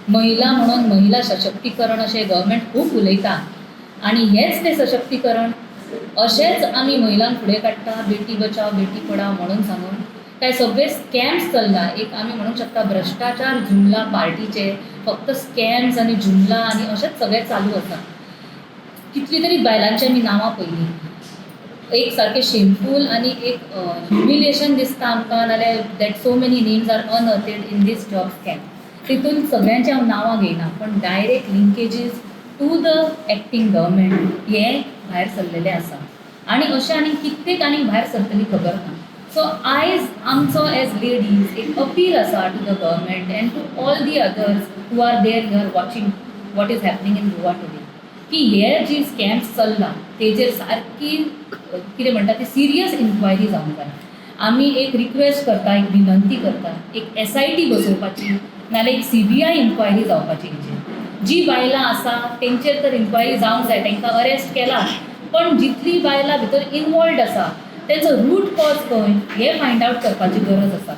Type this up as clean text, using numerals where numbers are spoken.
महिला म्हणून महिला सशक्तीकरण अशें गव्हर्मेंट खूब उलयता आनी हेच तें सशक्तीकरण अशेंच आमी महिलांक फुडें काडटा बेटी बचाव बेटी पढाव म्हणून सांगून काय सगळे स्कॅम्स चल्ला. एक आमी म्हणूंक शकता भ्रश्टाचार जुमला पार्टीचे फक्त स्कॅम्स आनी जुमला आनी अशेंच सगळें चालू आसा. कितली तरी बायलांची आमी नांवां पयलीं. एक सारकें शेमफूल आनी एक ह्युमिलिएशन दिसता आमकां नाल्यार that so many names are unearthed in these job scam. तितून सगळ्यांची हांव नांवां घेयना पण direct linkages to the acting government हे भायर सरलेले आसा आनी अशें आनी कित्येक आनी भायर सरतली खबर ना. सो आयज आमचो एज लेडीज एक अपील आसा to the government and to all the others who are there here watching what is happening in Goa today की हे जी स्कॅम्स चल्ला तेजेर सारकी कितें म्हणटा ती सिरियस इन्क्वायरी जावंक जाय. आमी एक रिक्वेस्ट करता एक विनंती करता एक SIT बसोवपाची नाल्यार एक CBI इन्क्वायरी जावपाची हेचेर. जी बायलां आसा तेंचेर तर इन्क्वायरी जावंक जाय तांकां अरेस्ट केला पण जितली बायलां भितर इनवॉल्ड आसा तेचो रूट कॉज खंय हें फायंड आवट करपाची गरज आसा.